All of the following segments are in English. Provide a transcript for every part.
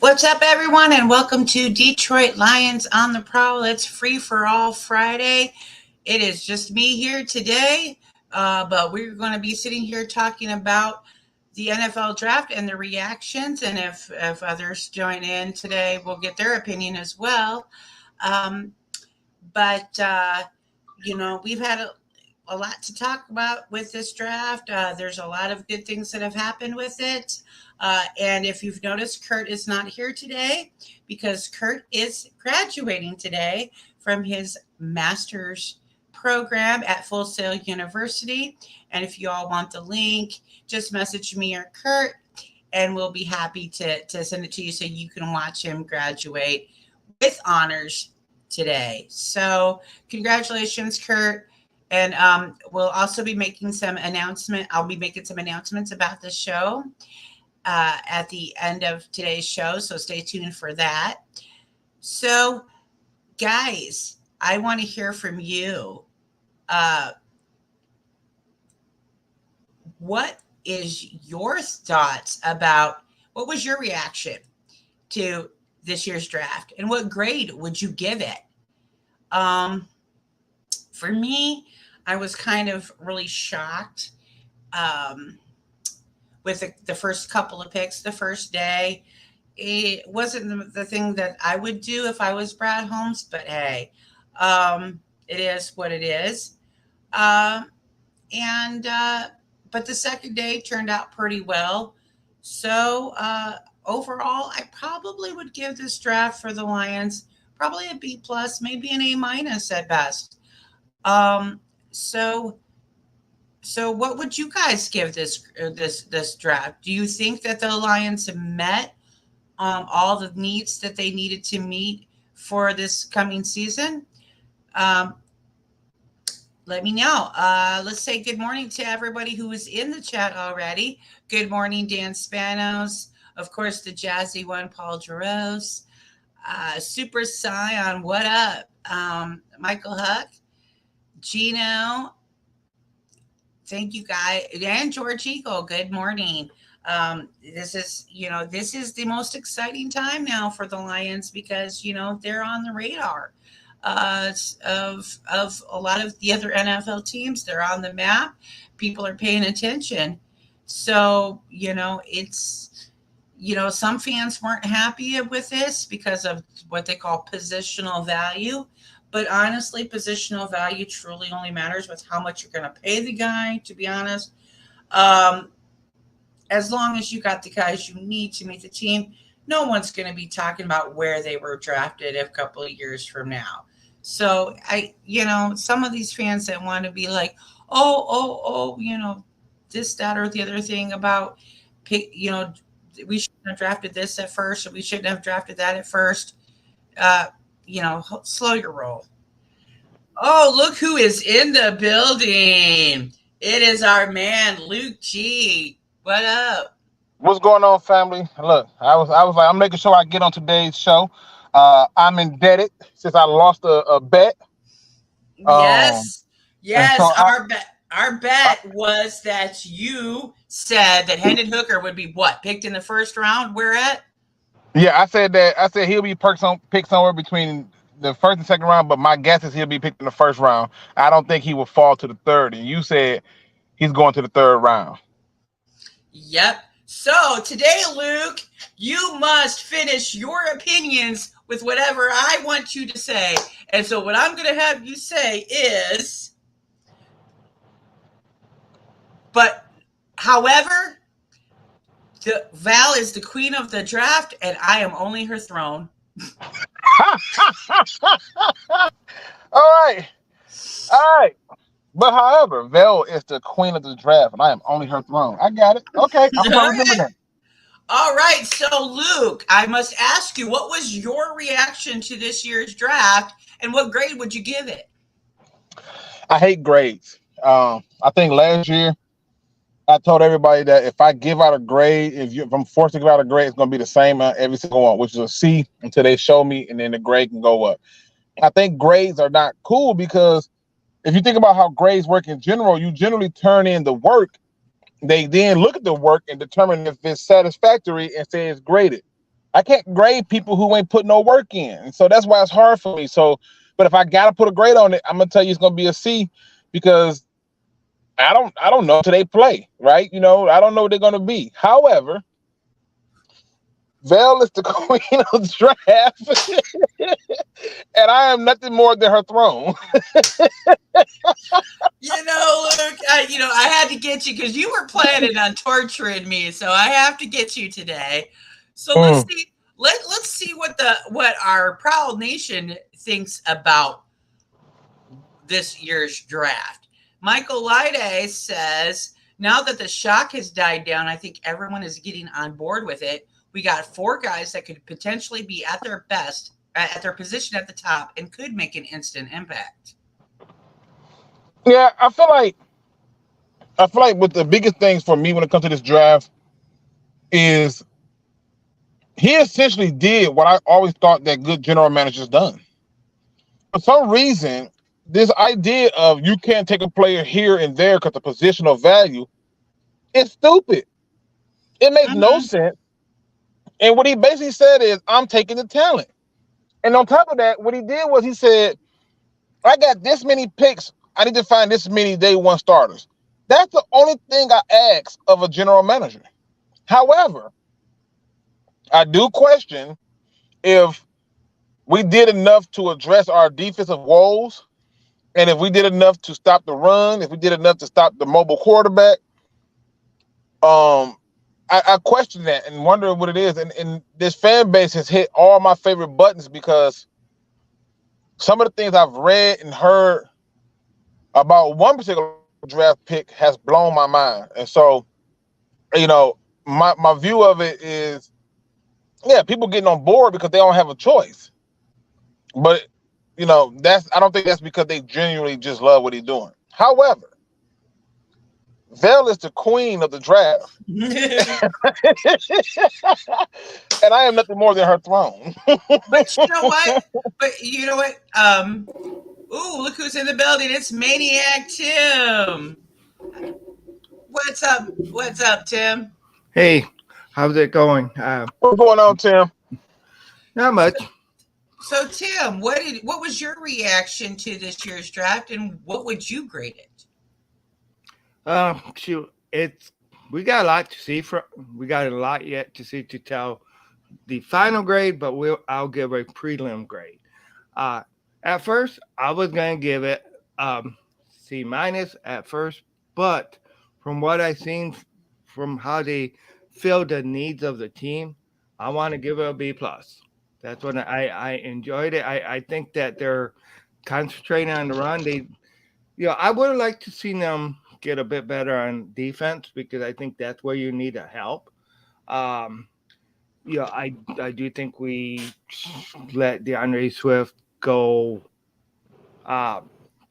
What's up, everyone, and welcome to Detroit Lions on the Prowl. It's Free for All Friday. It is just me here today, but we're going to be sitting here talking about the NFL draft and the reactions. And if others join in today, we'll get their opinion as well. Um, but we've had a lot to talk about with this draft. There's a lot of good things that have happened with it. And if you've noticed, Kurt is not here today because Kurt is graduating today from his master's program at Full Sail University. And if you all want the link, just message me or Kurt, and we'll be happy to send it to you so you can watch him graduate with honors today. So congratulations, Kurt. And we'll also be making some announcement. I'll be making some announcements about the show at the end of today's show. So stay tuned for that. So, guys, I want to hear from you. What is your thoughts about what was your reaction to this year's draft, and what grade would you give it? For me, I was kind of really shocked with the first couple of picks the first day. It wasn't the thing that I would do if I was Brad Holmes, but hey, it is what it is. But the second day turned out pretty well. So overall, I probably would give this draft for the Lions probably a B plus, maybe an A minus at best. So what would you guys give this draft? Do you think that the Lions have met all the needs that they needed to meet for this coming season? Let me know. Let's say good morning to everybody who is in the chat already. Good morning, Dan Spanos. Of course, the jazzy one, Paul Jaros. Super Scion, what up? Michael Huck. Gino. Thank you, guys. And George Eagle, good morning. This is the most exciting time now for the Lions because, they're on the radar of a lot of the other NFL teams. They're on the map. People are paying attention. So, it's, some fans weren't happy with this because of what they call positional value. But honestly, positional value truly only matters with how much you're going to pay the guy, to be honest. As long as you got the guys you need to make the team, no one's going to be talking about where they were drafted a couple of years from now. So, some of these fans that want to be like, this, that, or the other thing about, we shouldn't have drafted this at first, or we shouldn't have drafted that at first. Slow your roll. Oh, look who is in the building. It is our man, Luke G. What up? What's going on, family? Look, I was like, I'm making sure I get on today's show. I'm indebted since I lost a bet. Yes. So our bet was that you said that Handon Hooker would be picked in the first round. Where at? Yeah, I said he'll be picked somewhere between the first and second round, but my guess is he'll be picked in the first round. I don't think he will fall to the third. And you said he's going to the third round. Yep. So today, Luke, you must finish your opinions with whatever I want you to say. And so what I'm going to have you say is, however, Val is the queen of the draft, and I am only her throne. All right. But however, Val is the queen of the draft, and I am only her throne. I got it. Okay, I'm going to remember that. All right. So, Luke, I must ask you, what was your reaction to this year's draft, and what grade would you give it? I hate grades. I think last year, I told everybody that if I give out a grade, if I'm forced to give out a grade, it's going to be the same every single one, which is a C until they show me, and then the grade can go up. I think grades are not cool because if you think about how grades work in general, you generally turn in the work They then look at the work and determine if it's satisfactory and say it's graded. I can't grade people who ain't put no work in. And so that's why it's hard for me. So, but if I gotta put a grade on it, I'm gonna tell you it's gonna be a C because I don't know till they play, right? You know, I don't know what they're gonna be. However, Val is the queen of the draft, and I am nothing more than her throne. You know, Luke, I had to get you because you were planning on torturing me, so I have to get you today. So let's see. Let's see what our proud nation thinks about this year's draft. Michael Lide says, now that the shock has died down, I think everyone is getting on board with it. We got 4 guys that could potentially be at their best at their position at the top and could make an instant impact. Yeah, I feel like what the biggest things for me when it comes to this draft is he essentially did what I always thought that good general managers done. For some reason, this idea of you can't take a player here and there because of positional value is stupid. It makes no sense. And what he basically said is, I'm taking the talent. And on top of that, what he did was he said, I got this many picks. I need to find this many day one starters. That's the only thing I ask of a general manager. However, I do question if we did enough to address our defensive woes, and if we did enough to stop the run, if we did enough to stop the mobile quarterback. I question that and wonder what it is. And this fan base has hit all my favorite buttons because some of the things I've read and heard about one particular draft pick has blown my mind. And so, you know, my view of it is, yeah, people getting on board because they don't have a choice. But, you know, I don't think that's because they genuinely just love what he's doing. However, Vel is the queen of the draft. And I am nothing more than her throne. But you know what? Ooh, look who's in the building. It's Maniac Tim. What's up? What's up, Tim? Hey, how's it going? What's going on, Tim? Not much. So Tim, what was your reaction to this year's draft, and what would you grade it? We got a lot to see we got a lot yet to see to tell the final grade, but I'll give a prelim grade. At first, I was gonna give it C- at first, but from what I've seen, from how they fill the needs of the team, I want to give it a B+. That's what I enjoyed it. I think that they're concentrating on the run. I would have liked to see them get a bit better on defense because I think that's where you need a help. I do think we let DeAndre Swift go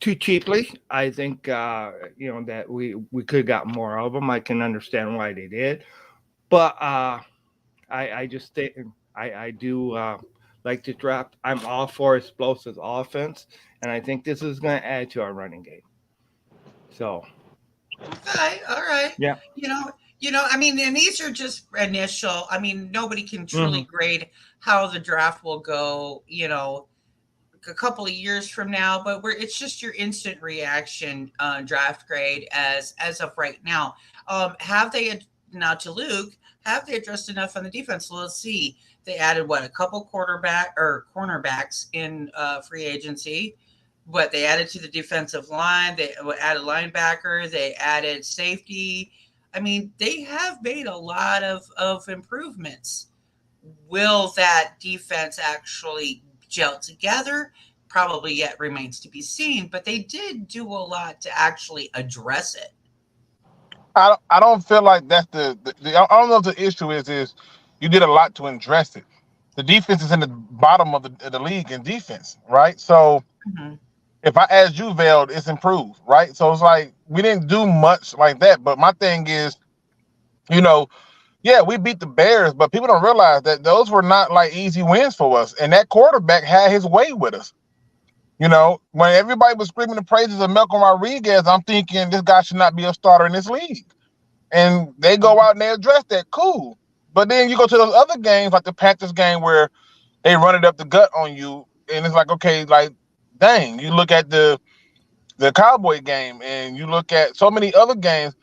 too cheaply. I think that we could have got more of them. I can understand why they did, but I just think I do like to draft. I'm all for explosive offense, and I think this is going to add to our running game. So. Okay, all right. Yeah. I mean, and these are just initial. I mean, nobody can truly grade how the draft will go, a couple of years from now, but it's just your instant reaction draft grade as of right now. Now to Luke, have they addressed enough on the defense? So let's see. They added a couple cornerbacks in free agency. What they added to the defensive line, they added linebacker, they added safety. I mean, they have made a lot of improvements. Will that defense actually gel together? Probably yet remains to be seen, but they did do a lot to actually address it. I don't feel like that's I don't know if the issue is you did a lot to address it. The defense is in the bottom of the league in defense, right? So if I ask you, Vel, it's improved, right? So it's like we didn't do much like that. But my thing is, we beat the Bears, but people don't realize that those were not like easy wins for us. And that quarterback had his way with us. When everybody was screaming the praises of Malcolm Rodriguez, I'm thinking this guy should not be a starter in this league. And they go out and they address that. Cool. But then you go to those other games, like the Panthers game, where they run it up the gut on you, and it's like, okay, like, dang. You look at the Cowboy game, and you look at so many other games.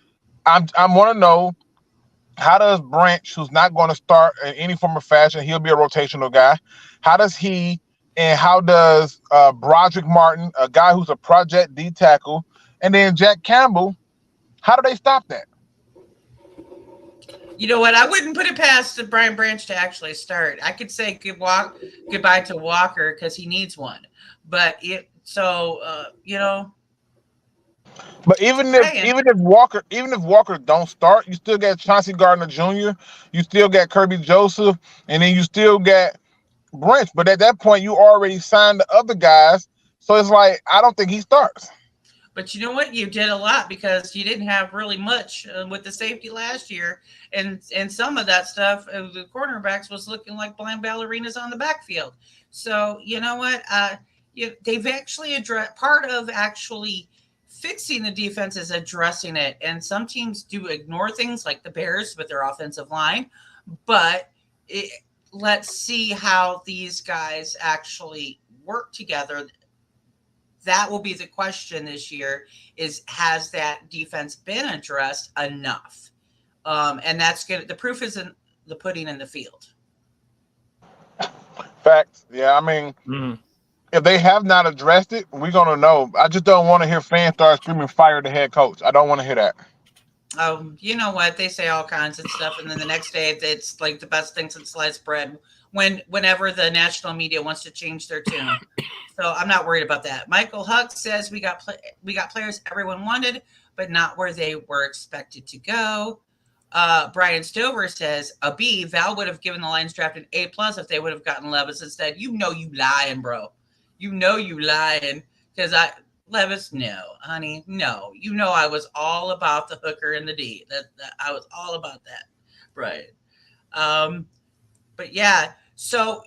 I want to know, how does Branch, who's not going to start in any form of fashion, he'll be a rotational guy. How does he, and how does Broderick Martin, a guy who's a project D tackle, and then Jack Campbell, how do they stop that? You know what? I wouldn't put it past Brian Branch to actually start. I could say goodbye to Walker because he needs one. But you know. But even if Walker don't start, you still got Chauncey Gardner Jr., you still got Kirby Joseph, and then you still got Branch. But at that point, you already signed the other guys, so it's like, I don't think he starts. But you know what? You did a lot because you didn't have really much with the safety last year, and some of that stuff, the cornerbacks was looking like blind ballerinas on the backfield. So you know what? They've actually addressed part of actually fixing the defense is addressing it. And some teams do ignore things like the Bears with their offensive line, but let's see how these guys actually work together. That will be the question this year: is has that defense been addressed enough? And that's good. The proof is in the pudding in the field. Facts. Yeah, I mean, if they have not addressed it, we're gonna know. I just don't want to hear fans start screaming, "Fire the head coach." I don't want to hear that. You know what? They say all kinds of stuff, and then the next day it's like the best thing since sliced bread. Whenever the national media wants to change their tune, so I'm not worried about that. Michael Huck says we got players everyone wanted, but not where they were expected to go. Brian Stover says a B. Val would have given the Lions draft an A+ if they would have gotten Levis instead. You know you lying, bro. You know you lying because Levis, no, honey, no. You know I was all about the hooker and the D. That I was all about that, right? But yeah, so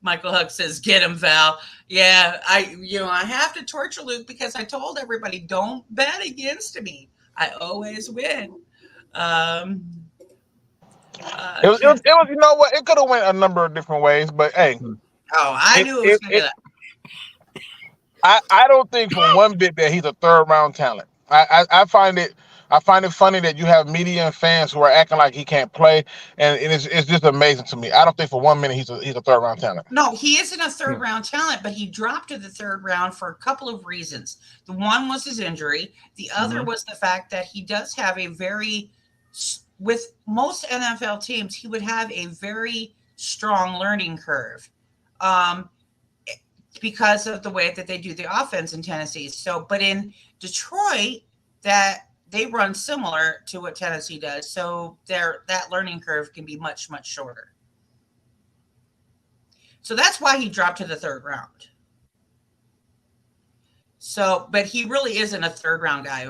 Michael Huck says, "Get him, Val." Yeah, I have to torture Luke because I told everybody don't bet against me. I always win. It was, you know what? It could have went a number of different ways, but hey. I knew it was going to be that. I don't think for one bit that he's a third round talent. I find it funny that you have media and fans who are acting like he can't play, and it's just amazing to me. I don't think for 1 minute he's a third round talent. No, he isn't a third round talent, but he dropped to the third round for a couple of reasons. The one was his injury. The other was the fact that he does have with most NFL teams, he would have a very strong learning curve. Because of the way that they do the offense in Tennessee. So, but in Detroit, that they run similar to what Tennessee does. So that learning curve can be much, much shorter. So that's why he dropped to the third round. So, but he really isn't a third round guy.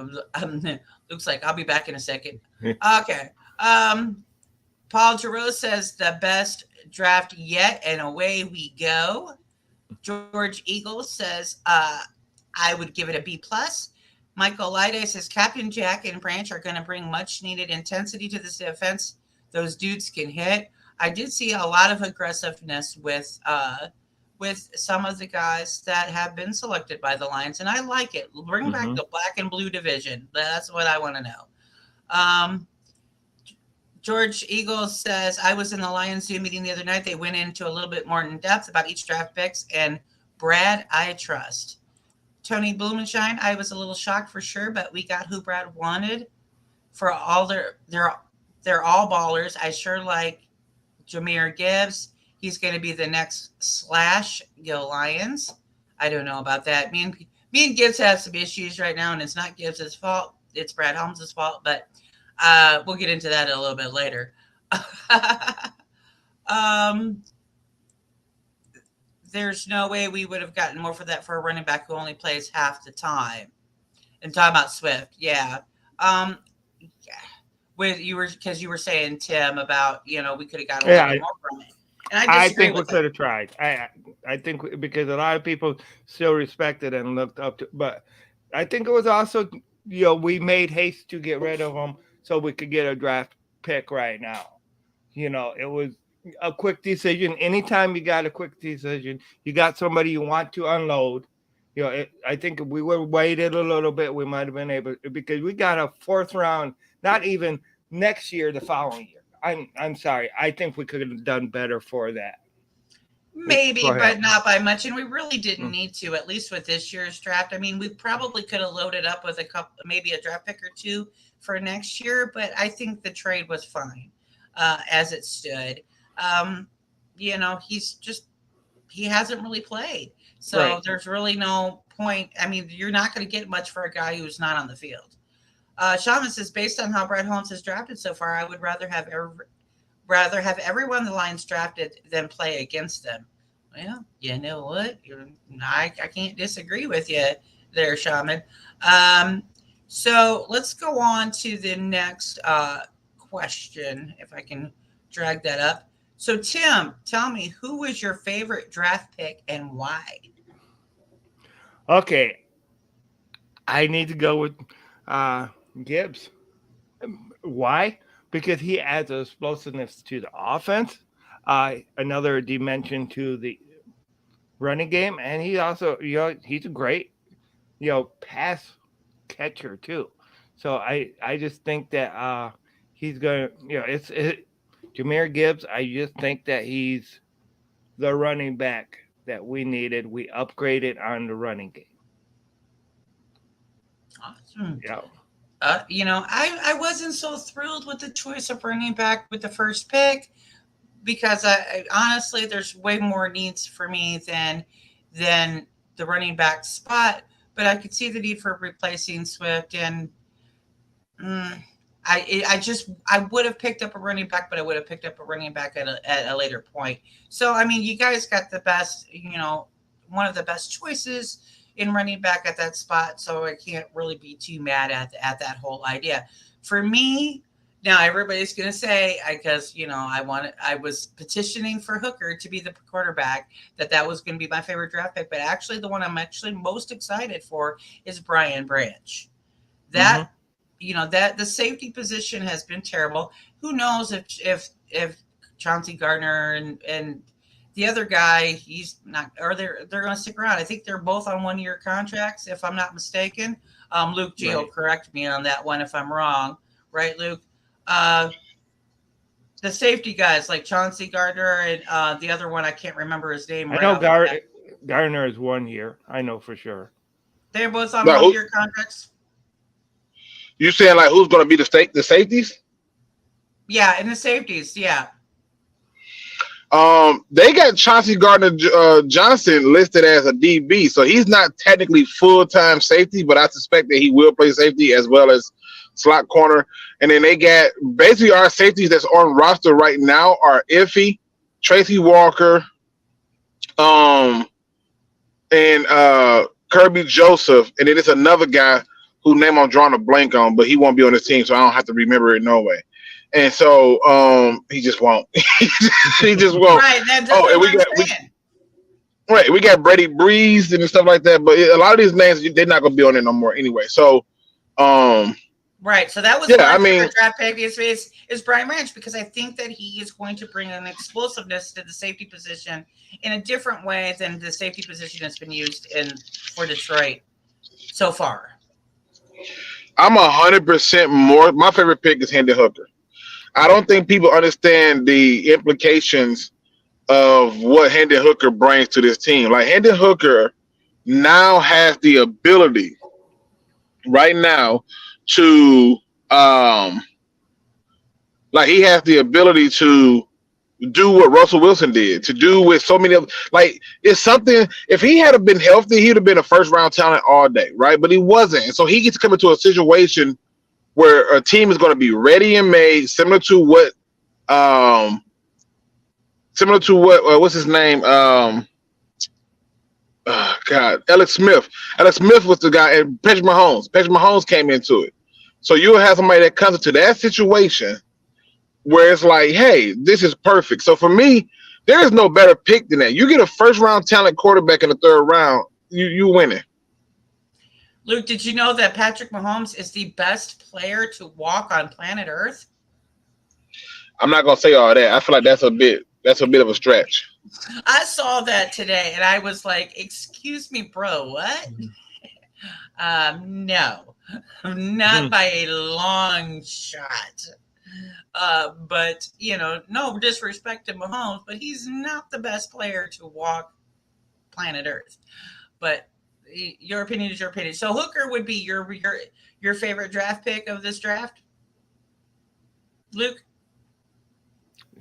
Looks like I'll be back in a second. Okay. Paul Giroux says the best draft yet, and away we go. George Eagle says, I would give it a B+. Michael Lyde says, Captain Jack and Branch are going to bring much needed intensity to this defense. Those dudes can hit. I did see a lot of aggressiveness with some of the guys that have been selected by the Lions, and I like it. Bring back the black and blue division. That's what I want to know. George Eagle says, I was in the Lions Zoom meeting the other night. They went into a little bit more in depth about each draft picks, and Brad, I trust. Tony Blumenshine, I was a little shocked for sure, but we got who Brad wanted for all they're all ballers. I sure like Jahmyr Gibbs. He's going to be the next / Gil Lions. I don't know about that. Me and Gibbs have some issues right now, and it's not Gibbs' fault. It's Brad Holmes' fault, but we'll get into that a little bit later. There's no way we would have gotten more for that for a running back who only plays half the time. And talking about Swift, yeah. Because you were saying, Tim, about we could have gotten a little more from it. And I think we could have tried. I think because a lot of people still respected and looked up to, but I think it was also we made haste to get rid of him so we could get a draft pick right now. it was a quick decision. Anytime you got a quick decision, you got somebody you want to unload. I think if we would have waited a little bit, we might have been able, because we got a 4th round, not even next year, the following year. I'm sorry. I think we could have done better for that. Maybe, but not by much. And we really didn't need to, at least with this year's draft. I mean, we probably could have loaded up with maybe a draft pick or 2 for next year, but I think the trade was fine as it stood. He hasn't really played. So There's really no point. I mean, you're not going to get much for a guy who's not on the field. Shaman says, based on how Brett Holmes has drafted so far, I would rather have everyone the Lions drafted than play against them. Well, you know what? I can't disagree with you there, Shaman. So let's go on to the next question, if I can drag that up. So, Tim, tell me, who was your favorite draft pick and why? Okay. I need to go with Gibbs. Why? Because he adds explosiveness to the offense, another dimension to the running game, and he also, he's a great, pass catcher too. So I just think that he's going to, Jahmyr Gibbs, I just think that he's the running back that we needed. We upgraded on the running game. Awesome. Yeah. I wasn't so thrilled with the choice of running back with the first pick because I honestly, there's way more needs for me than the running back spot. But I could see the need for replacing Swift, and I would have picked up a running back, but I would have picked up a running back at a later point. So I mean, you guys got the best, one of the best choices in running back at that spot, so I can't really be too mad at that whole idea. For me, now everybody's going to say, because I was petitioning for Hooker to be the quarterback, that was going to be my favorite draft pick, but actually the one I'm actually most excited for is Brian Branch. That that the safety position has been terrible. Who knows if Chauncey Gardner and the other guy, he's not, or they're going to stick around. I think they're both on 1-year contracts, if I'm not mistaken. Luke G will correct me on that one if I'm wrong. Right, Luke? The safety guys like Chauncey Gardner and the other one, I can't remember his name. I know Gardner is 1 year. I know for sure. They're both on 1-year contracts. You saying like who's going to be the safeties? Yeah, and the safeties, yeah. They got Chauncey Gardner Johnson listed as a DB, so he's not technically full-time safety, but I suspect that he will play safety as well as slot corner. And then they got basically our safeties that's on roster right now are Iffy, Tracy Walker, and Kirby Joseph, and then it's another guy whose name I'm drawing a blank on, but he won't be on the team, so I don't have to remember it no way. And so he just won't. He just won't. Right. And we got Brady Breeze and stuff like that. But a lot of these names, they're not going to be on there no more anyway. So, right. So that was my favorite draft pick is Brian Branch, because I think that he is going to bring an explosiveness to the safety position in a different way than the safety position has been used for Detroit so far. I'm 100% more. My favorite pick is Handon Hooker. I don't think people understand the implications of what Handon Hooker brings to this team. Like Handon Hooker now has the ability right now to he has the ability to do what Russell Wilson did, to do with so many of, like, it's something, if he had been healthy, he'd have been a first round talent all day, right? But he wasn't. And so he gets to come into a situation where a team is going to be ready and made, similar to what what's his name? Alex Smith. Alex Smith was the guy, and Patrick Mahomes. Patrick Mahomes came into it. So you'll have somebody that comes into that situation where it's like, hey, this is perfect. So for me, there is no better pick than that. You get a first round talent quarterback in the third round, you win it. Luke, did you know that Patrick Mahomes is the best player to walk on planet Earth? I'm not gonna say all that. I feel like that's a bit of a stretch. I saw that today, and I was like, "Excuse me, bro, what?" No, not by a long shot. But no disrespect to Mahomes, but he's not the best player to walk planet Earth. But your opinion is your opinion. So Hooker would be your favorite draft pick of this draft, Luke?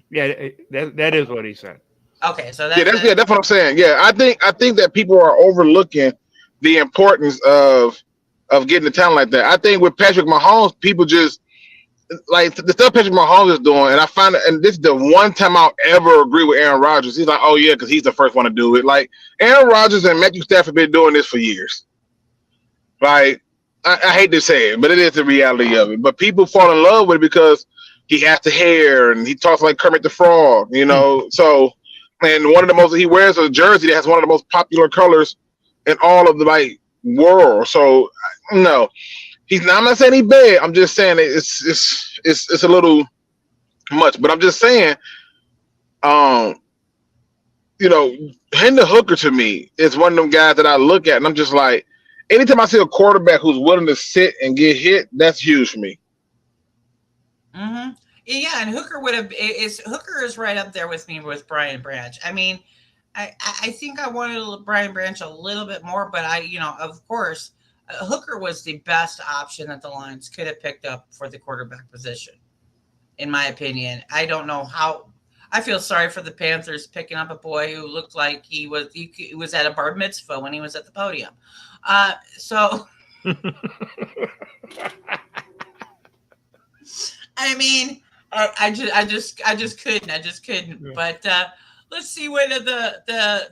Yeah, that is what he said. Okay, so That's what I'm saying. Yeah, I think that people are overlooking the importance of getting the talent like that. I think with Patrick Mahomes, people just like the stuff Patrick Mahomes is doing, and I find it, and this is the one time I'll ever agree with Aaron Rodgers. He's like, oh yeah, because he's the first one to do it. Like Aaron Rodgers and Matthew Stafford been doing this for years. Like I hate to say it, but it is the reality of it. But people fall in love with it because he has the hair and he talks like Kermit the Frog, So, and he wears a jersey that has one of the most popular colors in all of the world. So no. I'm not saying he's bad. I'm just saying it's a little much. But I'm just saying, Handon Hooker to me is one of them guys that I look at and I'm just like, anytime I see a quarterback who's willing to sit and get hit, that's huge for me. Mm-hmm. Yeah, and Hooker Hooker is right up there with me with Brian Branch. I mean, I think I wanted Brian Branch a little bit more, but of course. Hooker was the best option that the Lions could have picked up for the quarterback position, in my opinion. I don't know how. I feel sorry for the Panthers picking up a boy who looked like he was at a bar mitzvah when he was at the podium. So, I mean, I just couldn't. Yeah. But let's see what the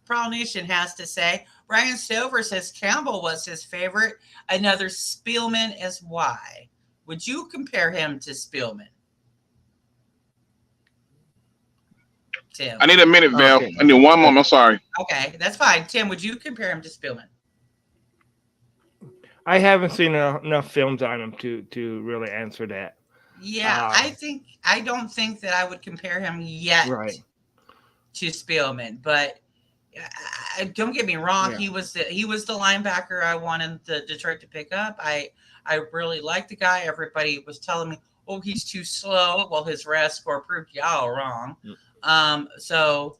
Prowl Nation has to say. Ryan Stover says Campbell was his favorite. Another Spielman is why. Would you compare him to Spielman? Tim. I need a minute, Val. Okay. I need one moment. I'm sorry. Okay, that's fine. Tim, would you compare him to Spielman? I haven't seen enough films on him to really answer that. Yeah, I don't think that I would compare him yet to Spielman, but don't get me wrong. Yeah. He was the linebacker I wanted the Detroit to pick up. I really liked the guy. Everybody was telling me, "Oh, he's too slow." Well, his RAS score proved y'all wrong. So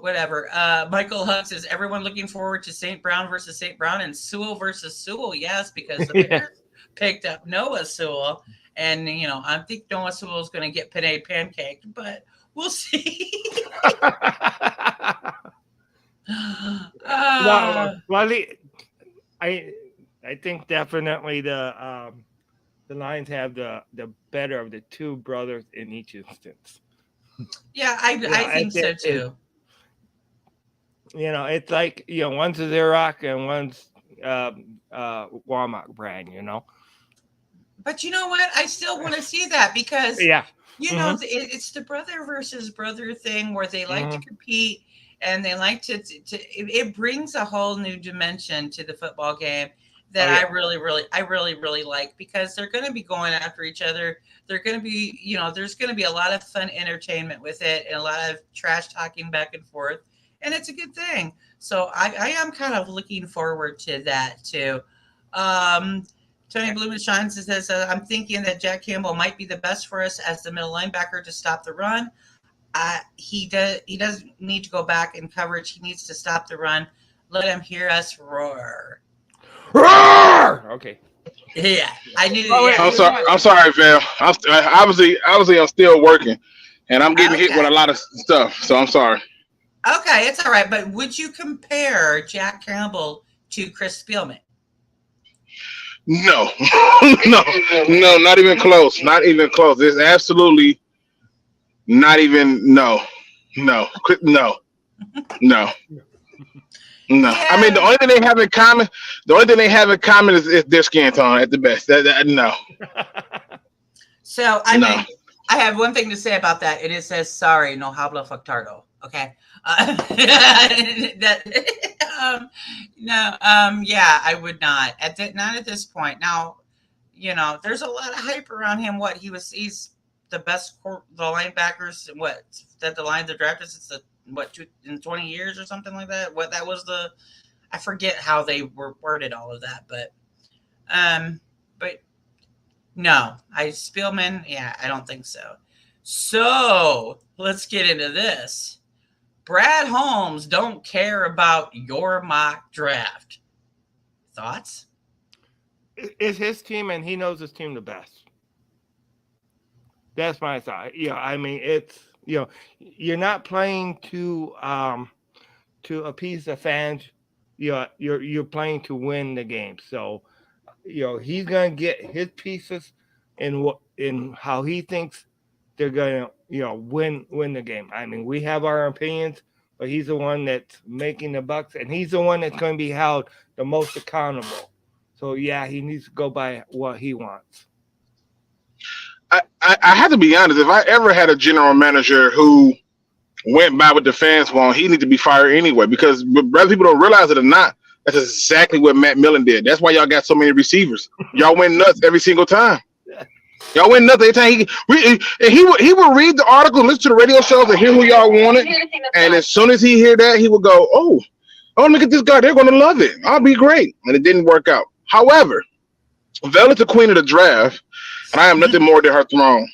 whatever. Michael Hunt says everyone looking forward to St. Brown versus St. Brown and Sewell versus Sewell. Yes, because the Bears picked up Noah Sewell, and I think Noah Sewell is going to get pancaked, but we'll see. I think definitely the Lions have the better of the two brothers in each instance. Yeah, I think so too. It's like one's a Xerox and one's Walmart brand. But you know what? I still want to see that because it's the brother versus brother thing where they like to compete. And they like to it brings a whole new dimension to the football game that I really like because they're going to be going after each other. They're going to be, there's going to be a lot of fun entertainment with it and a lot of trash talking back and forth. And it's a good thing. So I am kind of looking forward to that too. Tony Blumenstein says, I'm thinking that Jack Campbell might be the best for us as the middle linebacker to stop the run. He doesn't need to go back in coverage. He needs to stop the run. Let him hear us roar. Roar! Okay. Yeah, I knew. I'm sorry, Val. Obviously, I'm still working, and I'm getting hit with a lot of stuff. So I'm sorry. Okay, it's all right. But would you compare Jack Campbell to Chris Spielman? No, no, not even close. Not even close. It's absolutely. Not even no. Yeah. I mean, the only thing they have in common is their skin tone at the best. No. So I mean, I have one thing to say about that, and it says sorry, no habla factardo. Okay. Yeah, I would not not at this point. Now, there's a lot of hype around him. He's the best the linebackers. That the line the drafted since in 20 years or something like that. What that was I forget how they worded all of that, but no, Spielman. Yeah, I don't think so. So let's get into this. Brad Holmes don't care about your mock draft. Thoughts? It's his team, and he knows his team the best. That's my thought. I mean, it's you're not playing to appease the fans. You're playing to win the game. So, he's gonna get his pieces in how he thinks they're gonna win the game. I mean, we have our opinions, but he's the one that's making the bucks, and he's the one that's going to be held the most accountable. So yeah, he needs to go by what he wants. I have to be honest. If I ever had a general manager who went by what the fans want, he needs to be fired anyway. Because whether people don't realize it or not, that's exactly what Matt Millen did. That's why y'all got so many receivers. Y'all went nuts every single time. Y'all went nuts every time. He would read the article, listen to the radio shows, and hear who y'all wanted. And as soon as he hear that, he would go, "Oh, look at this guy. They're going to love it. I'll be great." And it didn't work out. However, Velvet's the queen of the draft, and I am nothing more than her throne.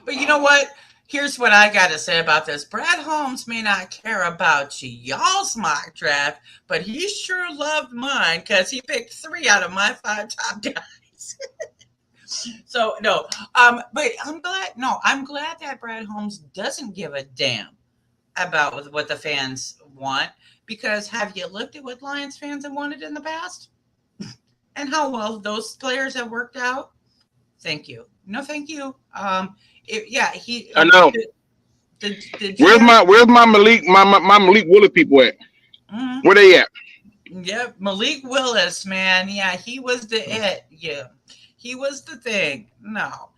But you know what? Here's what I got to say about this. Brad Holmes may not care about y'all's mock draft, but he sure loved mine because he picked 3 out of my 5 top guys. So, no. But I'm glad that Brad Holmes doesn't give a damn about what the fans want, because have you looked at what Lions fans have wanted in the past? And how well those players have worked out? Thank you. No, thank you. I know. Where's my Malik Willis people at? Mm-hmm. Where they at? Yep, Malik Willis, man. Yeah, he was the it. Yeah, he was the thing. No.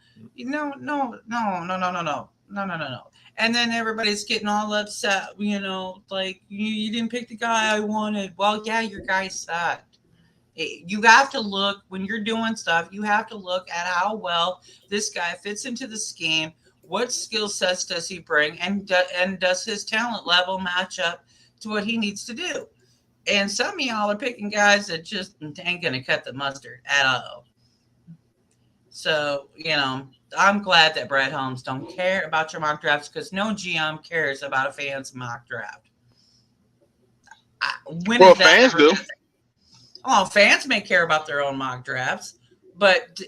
And then everybody's getting all upset. Like you didn't pick the guy I wanted. Well, yeah, your guy sucked. You have to look when you're doing stuff. You have to look at how well this guy fits into the scheme. What skill sets does he bring, and does his talent level match up to what he needs to do? And some of y'all are picking guys that just ain't gonna cut the mustard at all. So I'm glad that Brad Holmes don't care about your mock drafts, because no GM cares about a fan's mock draft. Fans do. Well, fans may care about their own mock drafts, but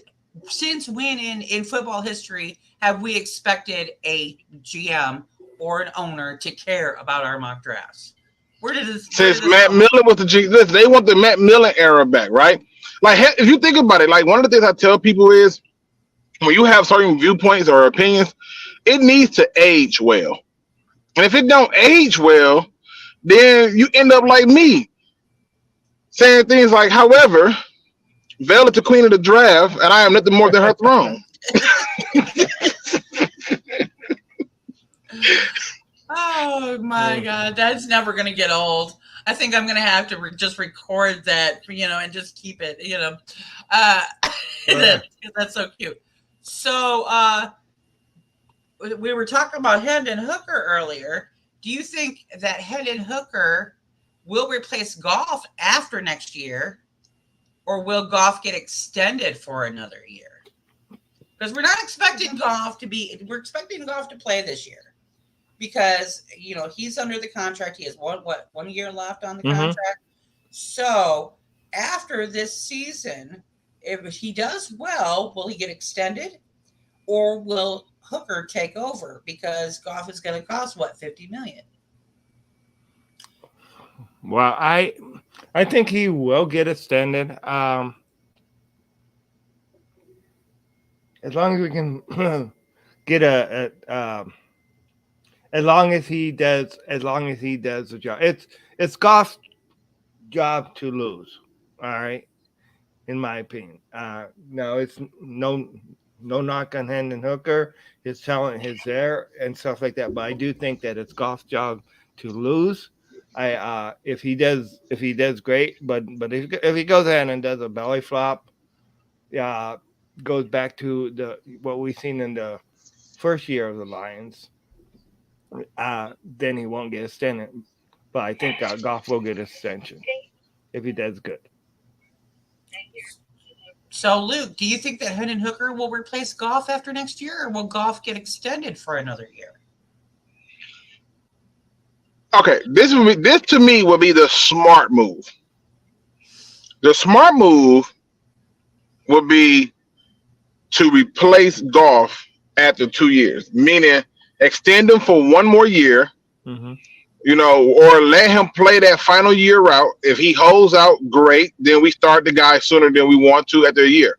since when in football history have we expected a GM or an owner to care about our mock drafts? Since Matt Millen was the GM, they want the Matt Millen era back, right? Like, if you think about it, like one of the things I tell people is when you have certain viewpoints or opinions, it needs to age well. And if it don't age well, then you end up like me, saying things like, however, Velvet the queen of the draft, and I am nothing more than her throne. Oh my God, that's never going to get old. I think I'm going to have to just record that, and just keep it, that's so cute. So we were talking about Handon Hooker earlier. Do you think that Handon Hooker will replace Goff after next year, or will Goff get extended for another year? Because we're not expecting Goff we're expecting Goff to play this year, because he's under the contract. He has 1 year left on the contract. So after this season, if he does well, will he get extended, or will Hooker take over? Because Goff is going to cost $50 million. Well, I think he will get extended. As long as we can get as long as he does the job. It's Goff's job to lose. All right, in my opinion. No, it's no knock on Handon Hooker. His talent is there and stuff like that. But I do think that it's Goff's job to lose. If he does great, but if he goes ahead and does a belly flop, goes back to what we've seen in the first year of the Lions, then he won't get extended. But I think Goff will get extension if he does good. So, Luke, do you think that Handon Hooker will replace Goff after next year, or will Goff get extended for another year? Okay, this to me would be the smart move. The smart move would be to replace Goff after 2 years, meaning extend him for one more year, you know, or let him play that final year out. If he holds out, great. Then we start the guy sooner than we want to after a year.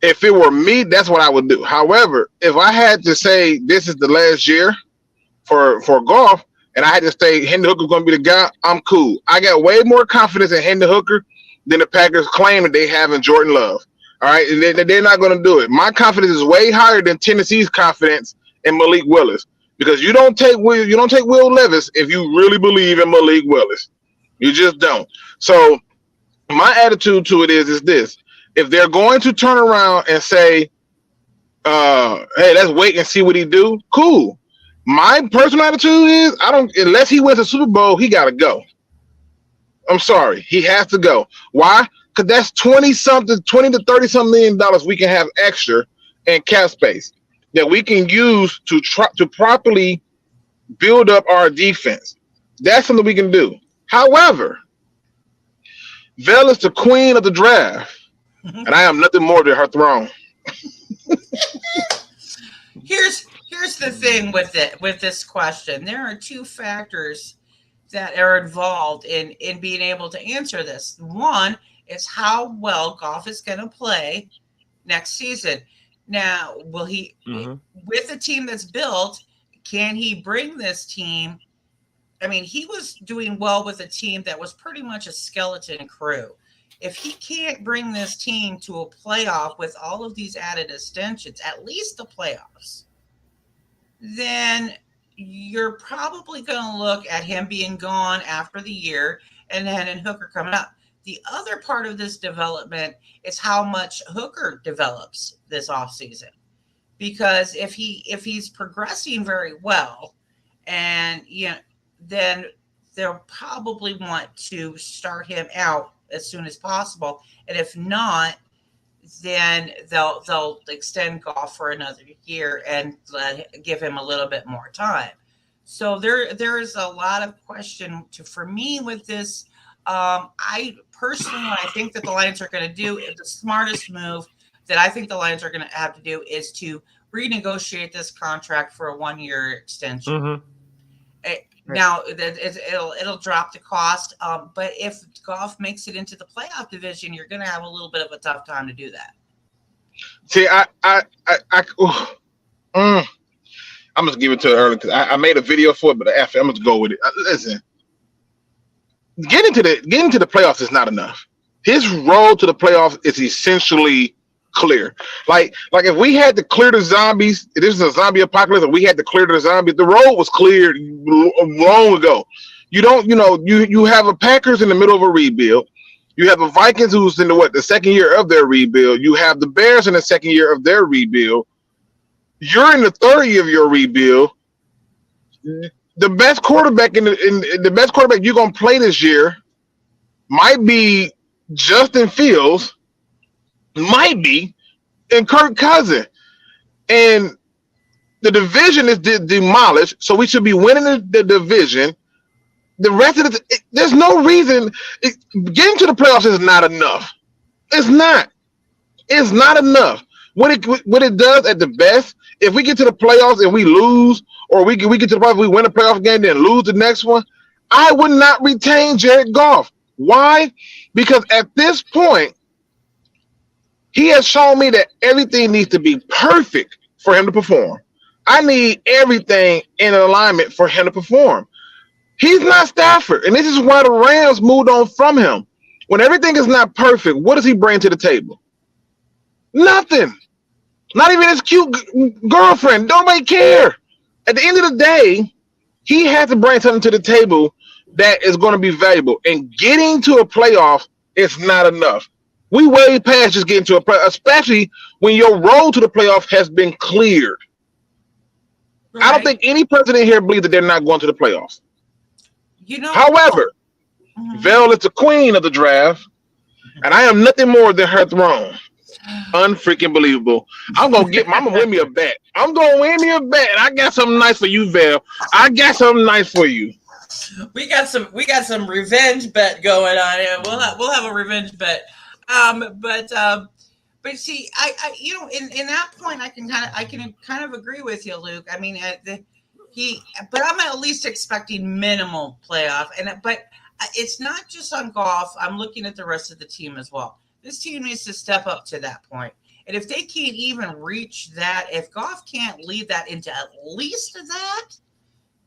If it were me, that's what I would do. However, if I had to say this is the last year for Goff, and I had to say Handon Hooker's going to be the guy, I'm cool. I got way more confidence in Handon Hooker than the Packers claim that they have in Jordan Love. All right, and they're not going to do it. My confidence is way higher than Tennessee's confidence in Malik Willis, because you don't take Will Levis if you really believe in Malik Willis. You just don't. So my attitude to it is this: if they're going to turn around and say, "Hey, let's wait and see what he do," cool. My personal attitude is unless he wins a Super Bowl, he got to go. I'm sorry, he has to go. Why? Because that's 20 to 30 something $million we can have extra in cap space that we can use to properly build up our defense. That's something we can do. However, Vel is the queen of the draft, and I am nothing more than her throne. Here's the thing with this question. There are two factors that are involved in being able to answer this. One is how well Goff is going to play next season. Now, will he, with the team that's built, can he bring this team? I mean, he was doing well with a team that was pretty much a skeleton crew. If he can't bring this team to a playoff with all of these added extensions, at least the playoffs, then you're probably going to look at him being gone after the year and then Hooker coming up. The other part of this development is how much Hooker develops this offseason. Because if he's progressing very well, and then they'll probably want to start him out as soon as possible. And if not, then they'll extend Goff for another year and give him a little bit more time. So there is a lot of question for me with this. I personally, what I think that the Lions are going to do, the smartest move that I think the Lions are going to have to do is to renegotiate this contract for a 1-year extension. Now it'll drop the cost, but if Goff makes it into the playoff division, you're going to have a little bit of a tough time to do that. See, I'm just give it to her early because I made a video for it, but after I'm gonna go with it. Listen, getting to the playoffs is not enough. His road to the playoffs is essentially clear. Like if we had to clear the zombies, if this is a zombie apocalypse, and we had to clear the zombies, the road was cleared long ago. You have a Packers in the middle of a rebuild. You have a Vikings who's in the second year of their rebuild. You have the Bears in the second year of their rebuild. You're in the third year of your rebuild. The best quarterback the best quarterback you're gonna play this year might be Justin Fields, might be, and Kirk Cousins. And the division is demolished, so we should be winning the division. The rest of there's no reason. Getting to the playoffs is not enough. It's not. It's not enough. What it does at the best, if we get to the playoffs and we lose, or we get to the playoffs, we win a playoff game, then lose the next one, I would not retain Jared Goff. Why? Because at this point, he has shown me that everything needs to be perfect for him to perform. I need everything in alignment for him to perform. He's not Stafford, and this is why the Rams moved on from him. When everything is not perfect, what does he bring to the table? Nothing. Not even his cute girlfriend. Nobody care. At the end of the day, he has to bring something to the table that is going to be valuable. And getting to a playoff is not enough. We way past just getting to a play, especially when your road to the playoff has been cleared. Right. I don't think any person in here believes that they're not going to the playoffs. You know. However, Vel is the queen of the draft, and I am nothing more than her throne. Unfreaking believable. I'm gonna win me a bet. I'm gonna win me a bet, and I got something nice for you, Vel. I got something nice for you. We got some revenge bet going on here. We'll have a revenge bet. But see, I in that point, I can kind of agree with you, Luke. I mean, but I'm at least expecting minimal playoff, but it's not just on Goff. I'm looking at the rest of the team as well. This team needs to step up to that point. And if they can't even reach that, if Goff can't lead that into at least that,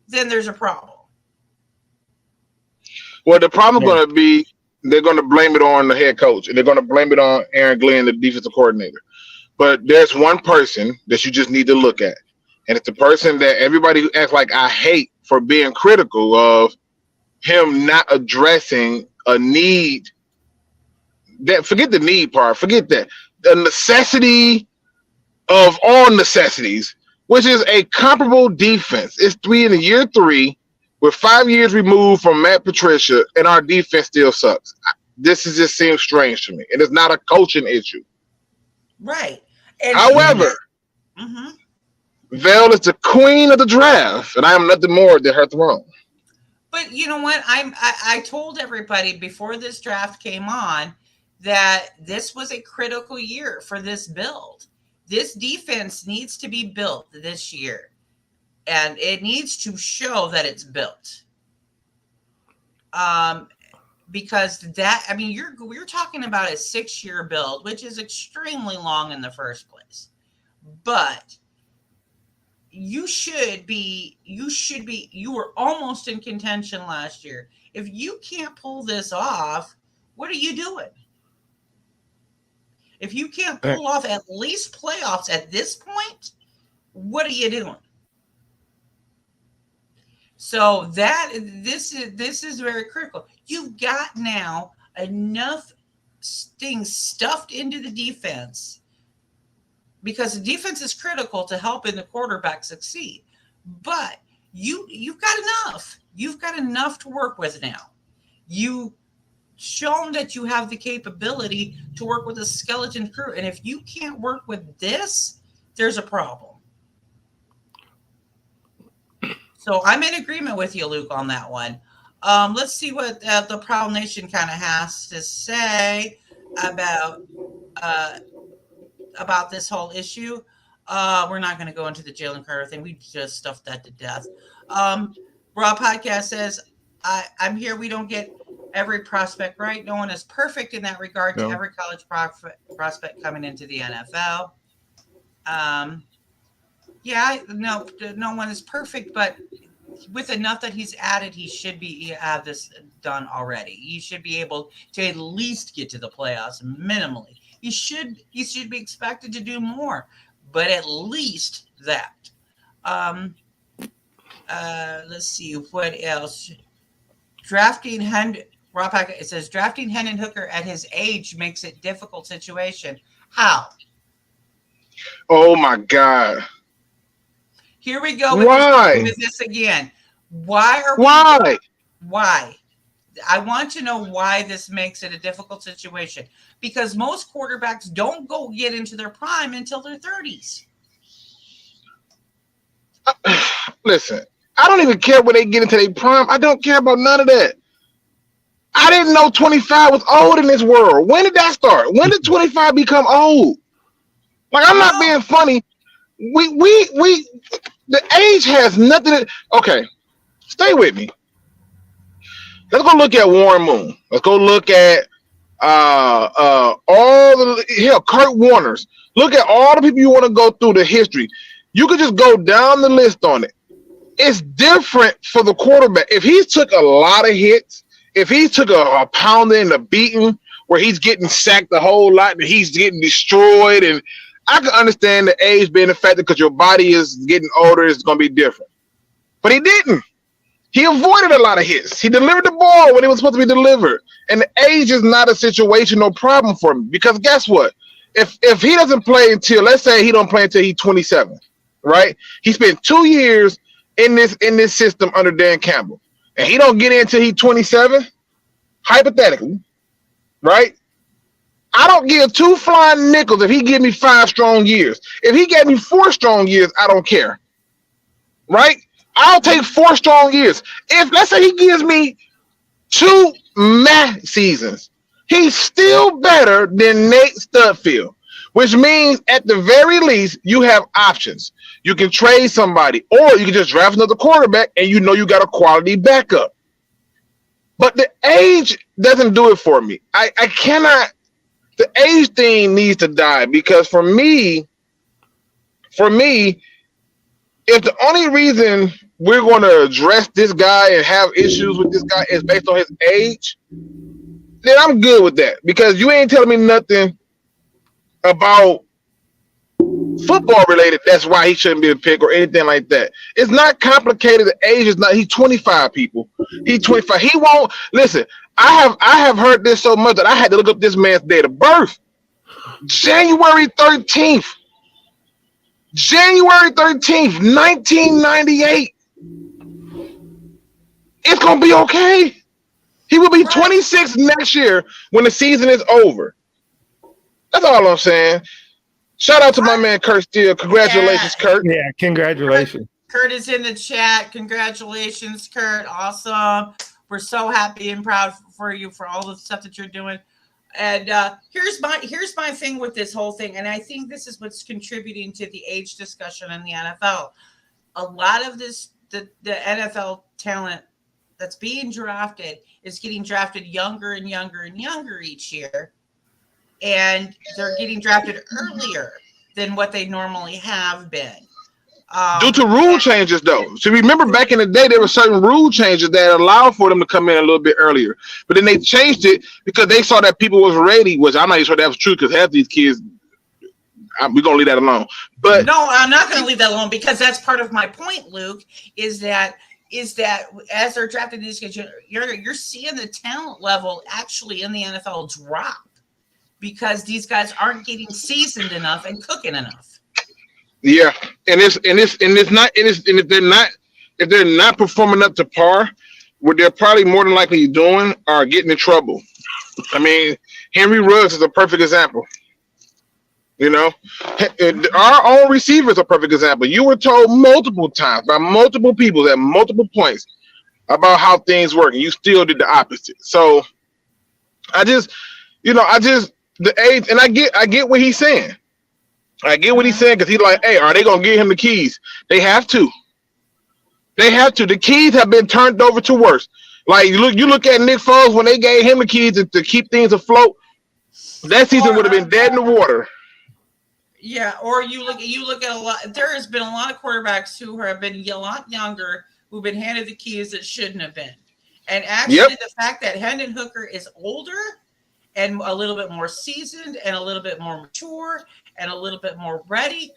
then there's a problem. Well, the problem is going to be they're going to blame it on the head coach, and they're going to blame it on Aaron Glenn, the defensive coordinator. But there's one person that you just need to look at, and it's the person that everybody who acts like I hate for being critical of him not addressing a need. That forget the need part, forget that. The necessity of all necessities, which is a comparable defense. It's year three. We're 5 years removed from Matt Patricia, and our defense still sucks. This just seems strange to me, and it's not a coaching issue. Right. However, Vel is the queen of the draft, and I am nothing more than her throne. But you know what? I told everybody before this draft came on that this was a critical year for this build. This defense needs to be built this year. And it needs to show that it's built. Because you're talking about a 6-year build, which is extremely long in the first place. But you were almost in contention last year. If you can't pull this off, what are you doing? If you can't pull off at least playoffs at this point, what are you doing? So this is very critical. You've got now enough things stuffed into the defense because the defense is critical to helping the quarterback succeed. But you've got enough. You've got enough to work with now. You shown that you have the capability to work with a skeleton crew. And if you can't work with this, there's a problem. So I'm in agreement with you, Luke, on that one. Let's see what the Proud Nation kind of has to say about this whole issue. We're not going to go into the Jalen Carter thing. We just stuffed that to death. Raw Podcast says, I'm here. We don't get every prospect right. No one is perfect in that regard to every college prospect coming into the NFL. No one is perfect, but with enough that he's added, he should have this done already. He should be able to at least get to the playoffs minimally. He should be expected to do more, but at least that. Let's see what else. It says drafting Handon Hooker at his age makes it a difficult situation. How? Oh my God. Here we go with this again. Why? I want to know why this makes it a difficult situation. Because most quarterbacks don't get into their prime until their 30s. Listen, I don't even care when they get into their prime. I don't care about none of that. I didn't know 25 was old in this world. When did that start? When did 25 become old? Like, I'm not being funny. The age has nothing. Okay, stay with me. Let's go look at Warren Moon. Let's go look at Kurt Warner's. Look at all the people you want to go through the history. You could just go down the list on it. It's different for the quarterback. If he's took a lot of hits, if he took a pounding and a beating where he's getting sacked a whole lot and he's getting destroyed, and I can understand the age being affected because your body is getting older, it's going to be different. But he didn't. He avoided a lot of hits. He delivered the ball when it was supposed to be delivered. And the age is not a situational problem for me because guess what? If he doesn't play until, let's say he don't play until he's 27, right? He spent 2 years in this system under Dan Campbell, and he don't get in until he's 27, hypothetically, right? I don't give 2 flying nickels if he give me 5 strong years. If he gave me 4 strong years, I don't care, right? I'll take 4 strong years. If let's say he gives me 2 max seasons, he's still better than Nate Studfield, which means at the very least you have options. You can trade somebody, or you can just draft another quarterback, and you know you got a quality backup. But the age doesn't do it for me. I cannot. The age thing needs to die because for me, if the only reason we're going to address this guy and have issues with this guy is based on his age, then I'm good with that because you ain't telling me nothing about football related. That's why he shouldn't be a pick or anything like that. It's not complicated. The age is not. He's 25, people. He's 25. He won't listen. I have heard this so much that I had to look up this man's date of birth. January 13th. January 13th, 1998. It's going to be okay. He will be 26 next year when the season is over. That's all I'm saying. Shout out to my man, Kurt Steele. Congratulations, Kurt. Yeah, congratulations. Kurt is in the chat. Congratulations, Kurt. Awesome. We're so happy and proud for you for all the stuff that you're doing. And here's my thing with this whole thing. And I think this is what's contributing to the age discussion in the NFL. A lot of the NFL talent that's being drafted is getting drafted younger and younger and younger each year. And they're getting drafted earlier than what they normally have been. Due to rule changes, though. So remember back in the day, there were certain rule changes that allowed for them to come in a little bit earlier. But then they changed it because they saw that people was ready, which I'm not even sure that was true because half these kids, we're going to leave that alone. But no, I'm not going to leave that alone because that's part of my point, Luke, is that as they're drafting these kids, you're seeing the talent level actually in the NFL drop because these guys aren't getting seasoned enough and cooking enough. Yeah, and if they're not performing up to par, what they're probably more than likely doing are getting in trouble. I mean, Henry Ruggs is a perfect example. You know, our own receivers are a perfect example. You were told multiple times by multiple people at multiple points about how things work, and you still did the opposite. So, the age, and I get what he's saying. I get what he's saying because he's like, hey, are they going to give him the keys? They have to. They have to. The keys have been turned over to worse. Like, you look at Nick Foles when they gave him the keys to keep things afloat. That season would have been dead in the water. Yeah, or you look at a lot. There has been a lot of quarterbacks who have been a lot younger who've been handed the keys that shouldn't have been. And actually, The fact that Handon Hooker is older and a little bit more seasoned and a little bit more mature and a little bit more ready,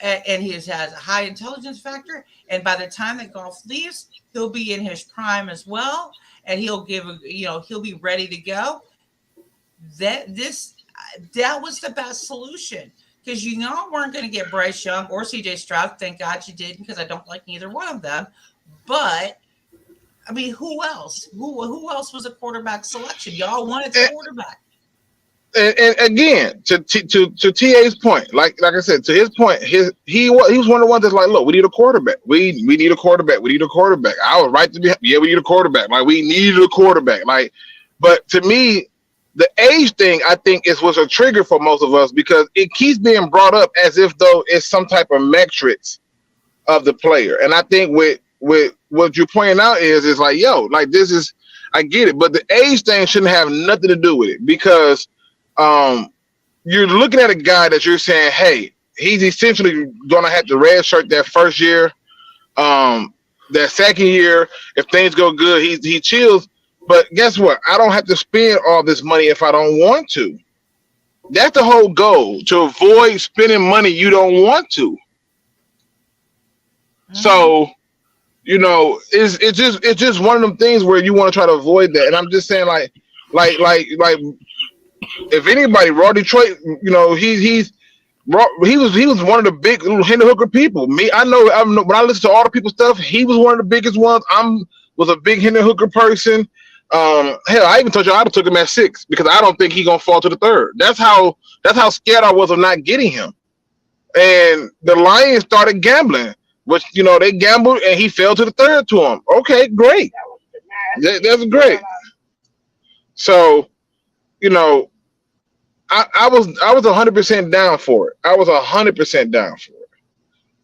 and he has a high intelligence factor. And by the time that Goff leaves, he'll be in his prime as well, and he'll be ready to go. That was the best solution because weren't going to get Bryce Young or CJ Stroud. Thank God you didn't because I don't like neither one of them. But I mean, who else? Who else was a quarterback selection? Y'all wanted the quarterback. And again, to TA's point, like I said, to his point, he was one of the ones that's like, look, we need a quarterback. We need a quarterback. We need a quarterback. I was right to be, we need a quarterback. Like we needed a quarterback. Like, but to me, the age thing I think was a trigger for most of us because it keeps being brought up as if though it's some type of metrics of the player. And I think with what you're pointing out is like, yo, like this is, I get it, but the age thing shouldn't have nothing to do with it because you're looking at a guy that you're saying, hey, he's essentially going to have to redshirt that first year. That second year, if things go good, he chills. But guess what? I don't have to spend all this money if I don't want to. That's the whole goal, to avoid spending money you don't want to. Mm-hmm. So, it's just one of them things where you want to try to avoid that. And I'm just saying, like if anybody, Raw Detroit, he was one of the big Handon Hooker people. I know when I listen to all the people's stuff, he was one of the biggest ones. Was a big Handon Hooker person. Hell, I even told you I took him at 6 because I don't think he's gonna fall to the 3rd. That's how scared I was of not getting him. And the Lions started gambling, which they gambled and he fell to the 3rd to him. Okay, great. That's great. So, I was 100% down for it. I was 100% down for it.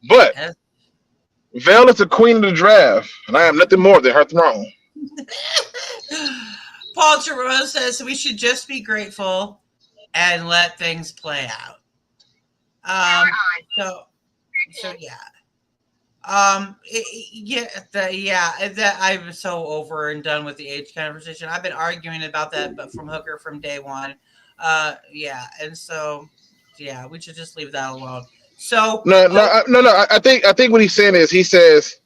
But Vel is the queen of the draft, and I am nothing more than her throne. Paul Giroux says we should just be grateful and let things play out. So yeah. I'm so over and done with the age conversation. I've been arguing about that, but from Hooker from day one. And so we should just leave that alone. So no. I think what he's saying is he says